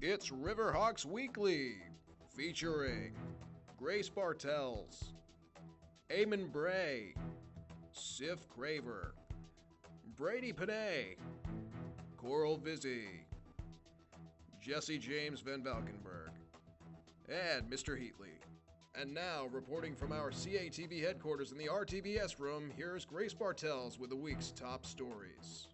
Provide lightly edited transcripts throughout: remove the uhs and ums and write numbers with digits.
It's Riverhawks Weekly, featuring Grace Bartels, Eamon Bray, Sif Craver, Brady Panay, Coral Vizzy, Jesse James Van Valkenburg, and Mr. Heatley. And now, reporting from our CATV headquarters in the RTBS room, here's Grace Bartels with the week's top stories.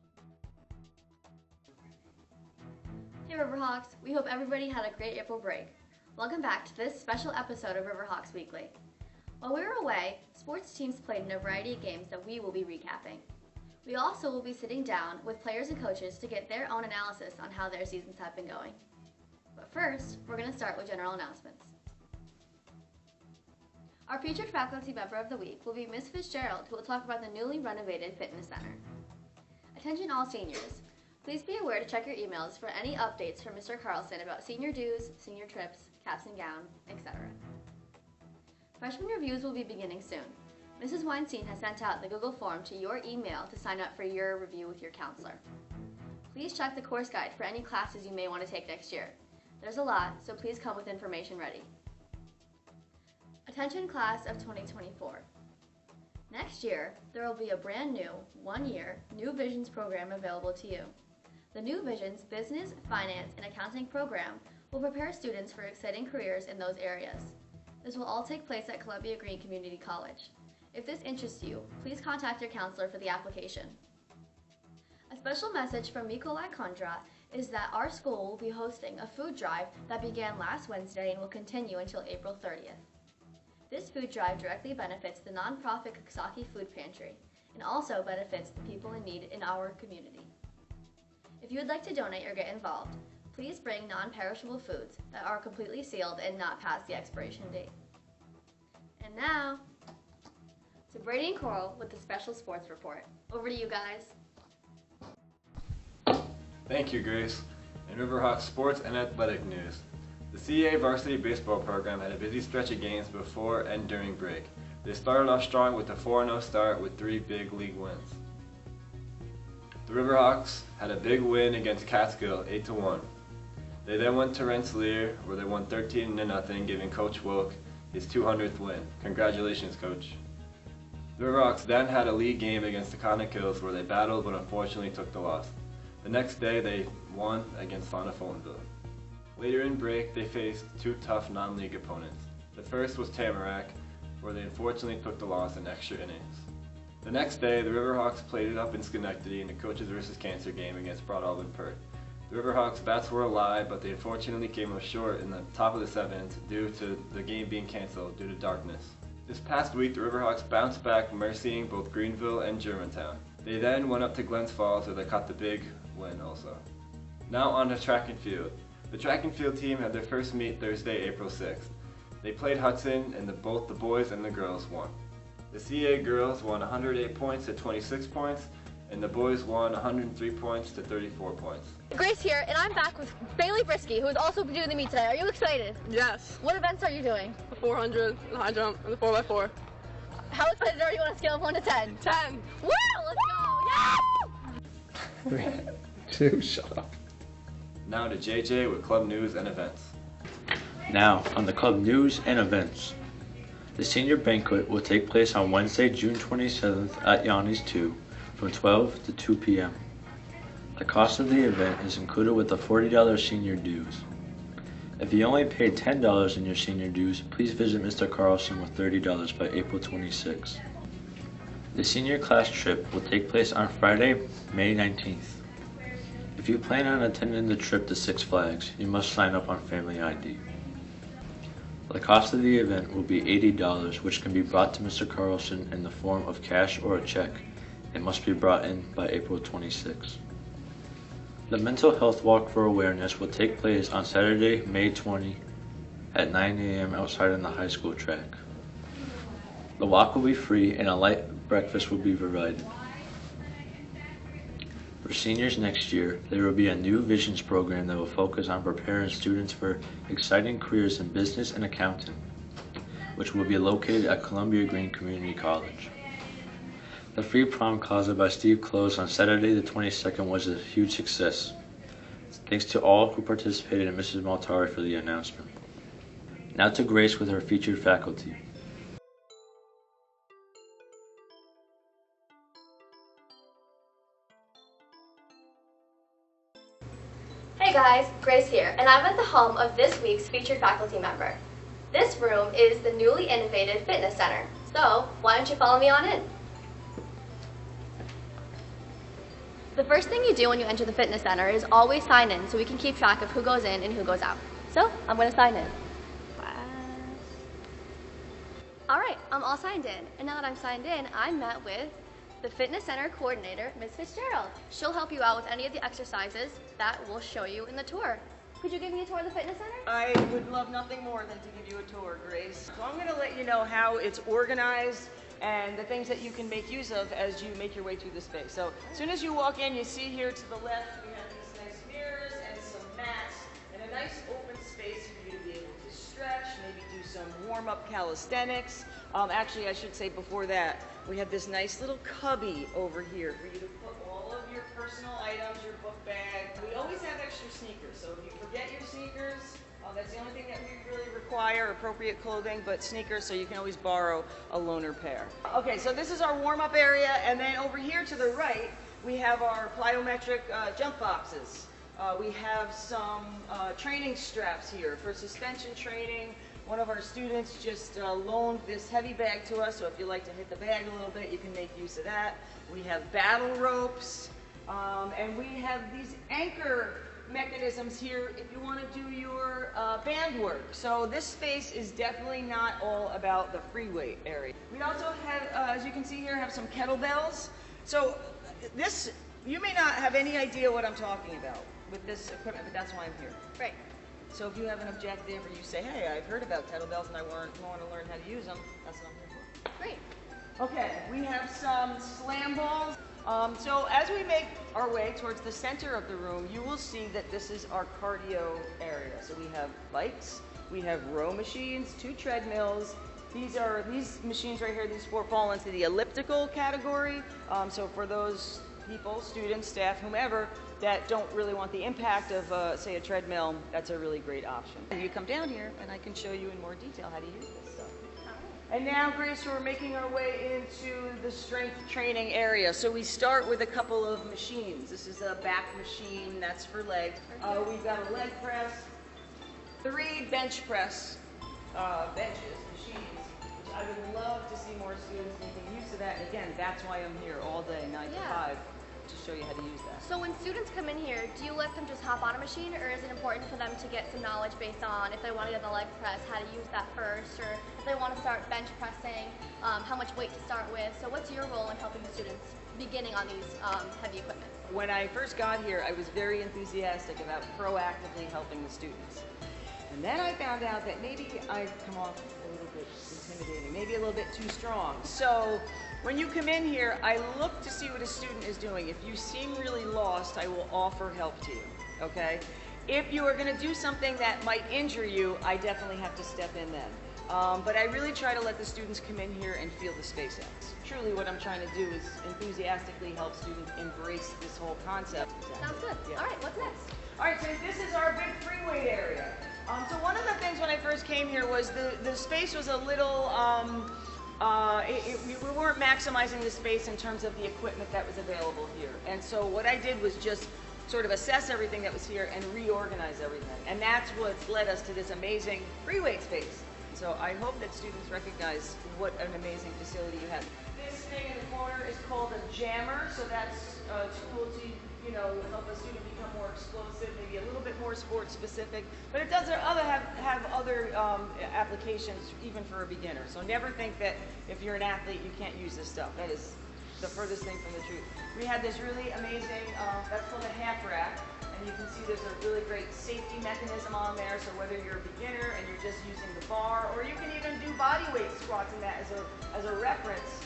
Hey Riverhawks, we hope everybody had a great April break. Welcome back to this special episode of Riverhawks Weekly. While we were away, sports teams played in a variety of games that we will be recapping. We also will be sitting down with players and coaches to get their own analysis on how their seasons have been going. But first, we're going to start with general announcements. Our featured faculty member of the week will be Ms. Fitzgerald, who will talk about the newly renovated fitness center. Attention all seniors. Please be aware to check your emails for any updates from Mr. Carlson about senior dues, senior trips, caps and gown, etc. Freshman reviews will be beginning soon. Mrs. Weinstein has sent out the Google form to your email to sign up for your review with your counselor. Please check the course guide for any classes you may want to take next year. There's a lot, so please come with information ready. Attention class of 2024. Next year, there will be a brand new, one-year, New Visions program available to you. The New Visions Business, Finance, and Accounting program will prepare students for exciting careers in those areas. This will all take place at Columbia Green Community College. If this interests you, please contact your counselor for the application. A special message from Mikolai Kondra is that our school will be hosting a food drive that began last Wednesday and will continue until April 30th. This food drive directly benefits the nonprofit Coxsackie Food Pantry and also benefits the people in need in our community. If you would like to donate or get involved, please bring non-perishable foods that are completely sealed and not past the expiration date. And now, to Brady and Coral with the special sports report. Over to you guys. Thank you, Grace. In Riverhawks sports and athletic news, the CA varsity baseball program had a busy stretch of games before and during break. They started off strong with a 4-0 start with 3 big league wins. The Riverhawks had a big win against Catskill, 8-1. They then went to Rensselaer, where they won 13-0, giving Coach Wilk his 200th win. Congratulations, Coach. The Riverhawks then had a league game against the Coxsackie-Athens, where they battled but unfortunately took the loss. The next day, they won against Fontainebleau. Later in break, they faced 2 tough non-league opponents. The first was Tamarack, where they unfortunately took the loss in extra innings. The next day, the Riverhawks played it up in Schenectady in the Coaches vs. Cancer game against Broad Alban Perth. The Riverhawks' bats were alive, but they unfortunately came up short in the top of the 7th due to the game being canceled due to darkness. This past week, the Riverhawks bounced back, mercying both Greenville and Germantown. They then went up to Glens Falls, where they caught the big win also. Now on to track and field. The track and field team had their first meet Thursday, April 6th. They played Hudson, and both the boys and the girls won. The CA girls won 108 points to 26 points, and the boys won 103 points to 34 points. Grace here, and I'm back with Bailey Brisky, who is also doing the meet today. Are you excited? Yes. What events are you doing? The 400, the high jump, and the 4x4. How excited are you on a scale of 1 to 10? 10. Woo! Let's go! Yes! 2, shut up. Now to JJ with club news and events. Now, on the club news and events. The senior banquet will take place on Wednesday, June 27th at Yanni's 2 from 12 to 2 p.m. The cost of the event is included with the $40 senior dues. If you only paid $10 in your senior dues, please visit Mr. Carlson with $30 by April 26th. The senior class trip will take place on Friday, May 19th. If you plan on attending the trip to Six Flags, you must sign up on Family ID. The cost of the event will be $80, which can be brought to Mr. Carlson in the form of cash or a check. It must be brought in by April 26. The Mental Health Walk for Awareness will take place on Saturday, May 20 at 9 a.m. outside in the high school track. The walk will be free and a light breakfast will be provided. For seniors next year, there will be a New Visions program that will focus on preparing students for exciting careers in business and accounting, which will be located at Columbia Green Community College. The free prom closet by Steve Close on Saturday the 22nd was a huge success. Thanks to all who participated and Mrs. Maltari for the announcement. Now to Grace with her featured faculty. Hey guys, Grace here, and I'm at the home of this week's featured faculty member. This room is the newly innovated fitness center, so why don't you follow me on in? The first thing you do when you enter the fitness center is always sign in so we can keep track of who goes in and who goes out. So, I'm going to sign in. Alright, I'm all signed in, and now that I'm signed in, I'm met with the fitness center coordinator, Ms. Fitzgerald. She'll help you out with any of the exercises that we'll show you in the tour. Could you give me a tour of the fitness center? I would love nothing more than to give you a tour, Grace. So I'm going to let you know how it's organized and the things that you can make use of as you make your way through the space. So as soon as you walk in, you see here to the left, we have these nice mirrors and some mats and a nice open space for you to be able to stretch, maybe do some warm-up calisthenics. Actually, I should say before that, we have this nice little cubby over here for you to put all of your personal items, your book bag. We always have extra sneakers, so if you forget your sneakers, that's the only thing that we really require, appropriate clothing, but sneakers, so you can always borrow a loaner pair. Okay, so this is our warm-up area, and then over here to the right, we have our plyometric jump boxes. We have some training straps here for suspension training. One of our students just loaned this heavy bag to us, so if you like to hit the bag a little bit, you can make use of that. We have battle ropes, and we have these anchor mechanisms here if you want to do your band work. So this space is definitely not all about the free weight area. We also have, as you can see here, have some kettlebells. So this, you may not have any idea what I'm talking about with this equipment, but that's why I'm here. Right. So if you have an objective or you say, hey, I've heard about kettlebells and I want to learn how to use them, that's what I'm here for. Great. Okay, we have some slam balls. So as we make our way towards the center of the room, you will see that this is our cardio area. So we have bikes, we have row machines, 2 treadmills. These machines right here, these 4 fall into the elliptical category. So for those people, students, staff, whomever, that don't really want the impact of, say, a treadmill, that's a really great option. You come down here and I can show you in more detail how to use this stuff. And now, Grace, we're making our way into the strength training area. So we start with a couple of machines. This is a back machine, that's for legs. We've got a leg press, 3 bench press machines, which I would love to see more students making use of that. And again, that's why I'm here all day, 9 to 5. To show you how to use that. So when students come in here, do you let them just hop on a machine, or is it important for them to get some knowledge based on if they want to get the leg press, how to use that first, or if they want to start bench pressing, how much weight to start with? So what's your role in helping the students beginning on these heavy equipment? When I first got here, I was very enthusiastic about proactively helping the students. And then I found out that maybe I'd come off a little bit intimidating, maybe a little bit too strong. So when you come in here, I look to see what a student is doing. If you seem really lost, I will offer help to you, okay? If you are going to do something that might injure you, I definitely have to step in then. But I really try to let the students come in here and feel the space out. Truly what I'm trying to do is enthusiastically help students embrace this whole concept. Sounds good. Yeah. All right, what's next? All right, so this is our big free weight area. So one of the things when I first came here was the space was a little, we weren't maximizing the space in terms of the equipment that was available here. And so what I did was just sort of assess everything that was here and reorganize everything. And that's what's led us to this amazing free weight space. So I hope that students recognize what an amazing facility you have. This thing in the corner is called a jammer, so that's a tool to, you know, help a student become more explosive, maybe a little bit more sports specific. But it does have other applications even for a beginner. So never think that if you're an athlete you can't use this stuff. That is the furthest thing from the truth. We had this really amazing, that's called a half rack. And you can see there's a really great safety mechanism on there, so whether you're a beginner and you're just using the bar, or you can even do body weight squats in that as a reference,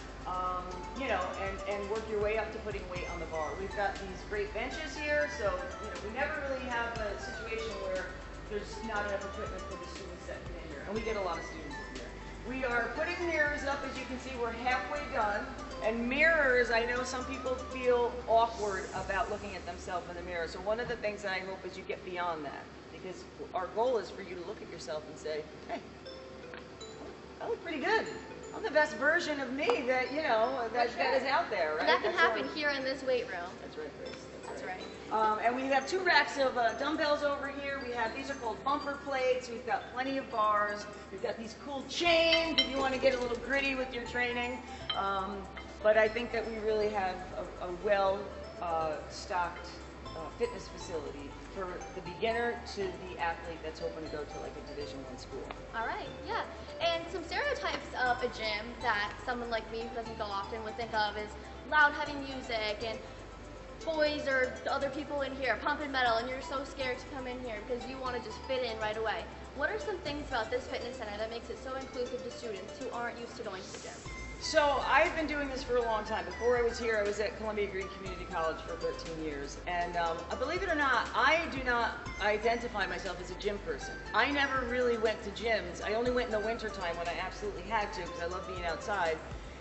you know, and work your way up to putting weight on the bar. We've got these great benches here, so you know, we never really have a situation where there's not enough equipment for the students that come in here, and we get a lot of students in here. We are putting mirrors up, as you can see, we're halfway done. And mirrors, I know some people feel awkward about looking at themselves in the mirror. So one of the things that I hope is you get beyond that. Because our goal is for you to look at yourself and say, hey, I look pretty good. I'm the best version of me that, you know, that is out there, right? And that can happen here in this weight room. That's right, Grace. That's right. And we have 2 racks of dumbbells over here. We have, these are called bumper plates. We've got plenty of bars. We've got these cool chains if you want to get a little gritty with your training. But I think that we really have a well-stocked fitness facility for the beginner to the athlete that's hoping to go to like a Division I school. All right, yeah. And some stereotypes of a gym that someone like me who doesn't go often would think of is loud, heavy music and boys or other people in here pumping metal, and you're so scared to come in here because you want to just fit in right away. What are some things about this fitness center that makes it so inclusive to students who aren't used to going to the gym? So I've been doing this for a long time. Before I was here, I was at Columbia Green Community College for 13 years. And believe it or not, I do not identify myself as a gym person. I never really went to gyms. I only went in the wintertime when I absolutely had to because I love being outside.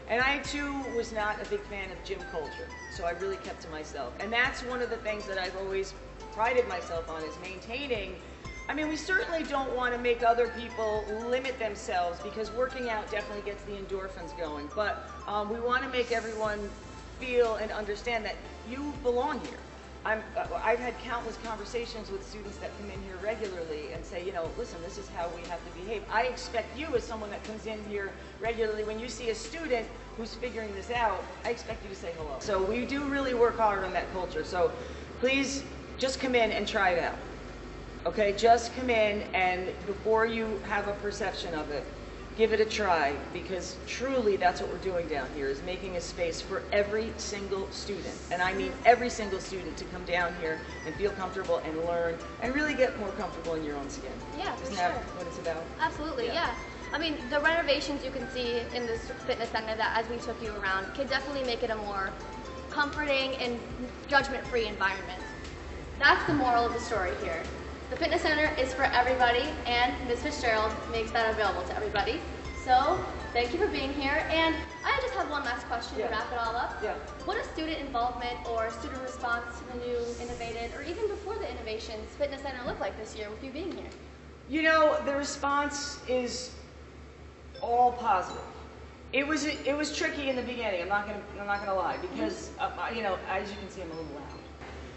And I too was not a big fan of gym culture. So I really kept to myself. And that's one of the things that I've always prided myself on is maintaining. I mean, we certainly don't want to make other people limit themselves because working out definitely gets the endorphins going. But we want to make everyone feel and understand that you belong here. I've had countless conversations with students that come in here regularly and say, you know, listen, this is how we have to behave. I expect you as someone that comes in here regularly, when you see a student who's figuring this out, I expect you to say hello. So we do really work hard on that culture. So please just come in and try it out. Okay, just come in and before you have a perception of it, give it a try because truly that's what we're doing down here is making a space for every single student. And I mean every single student to come down here and feel comfortable and learn and really get more comfortable in your own skin. Yeah, for Isn't sure. that what it's about? Absolutely, yeah. I mean, the renovations you can see in this fitness center that as we took you around can definitely make it a more comforting and judgment-free environment. That's the moral of the story here. The fitness center is for everybody, and Ms. Fitzgerald makes that available to everybody. So, thank you for being here. And I just have one last question to wrap it all up. Yeah. What is student involvement or student response to the new innovated, or even before the innovations, fitness center look like this year with you being here? You know, the response is all positive. It was tricky in the beginning. I'm not gonna lie because you know, as you can see, I'm a little loud.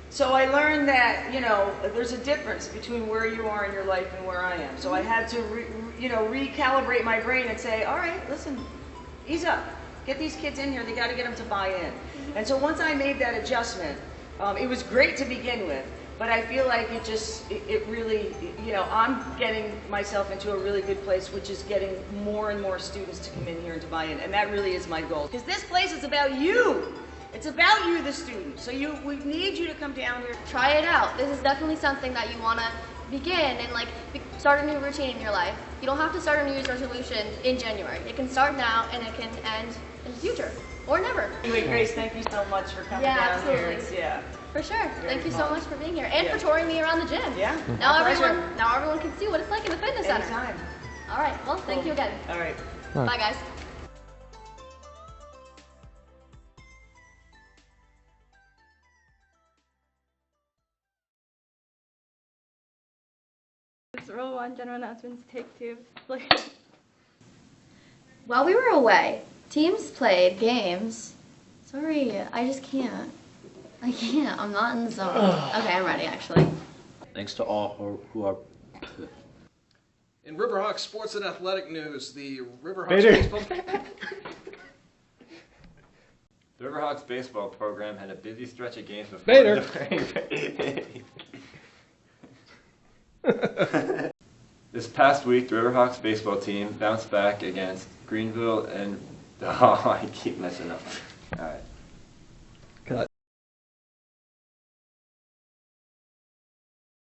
So I learned that, you know, there's a difference between where you are in your life and where I am. So I had to, recalibrate my brain and say, all right, listen, ease up. Get these kids in here. They got to get them to buy in. And so once I made that adjustment, it was great to begin with, but I feel like it really, you know, I'm getting myself into a really good place, which is getting more and more students to come in here and to buy in. And that really is my goal. Because this place is about you. It's about you, the student. So we need you to come down here. Try it out. This is definitely something that you want to begin and start a new routine in your life. You don't have to start a New Year's resolution in January. It can start now and it can end in the future or never. Anyway, Grace, thank you so much for coming down here. Yeah, for sure. Thank you so much for being here and for touring me around the gym. Yeah. Now everyone can see what it's like in the fitness center. Anytime. All right. Well, thank you again. All right. Bye, guys. Roll 1, general announcements, take 2. While we were away, teams played games. Sorry, I just can't. I can't. I'm not in the zone. Okay, I'm ready, actually. Thanks to all who are... In Riverhawks sports and athletic news, the Riverhawks baseball... The Riverhawks baseball program had a busy stretch of games before This past week, the Riverhawks baseball team bounced back against Greenville and... Oh, I keep messing up. All right.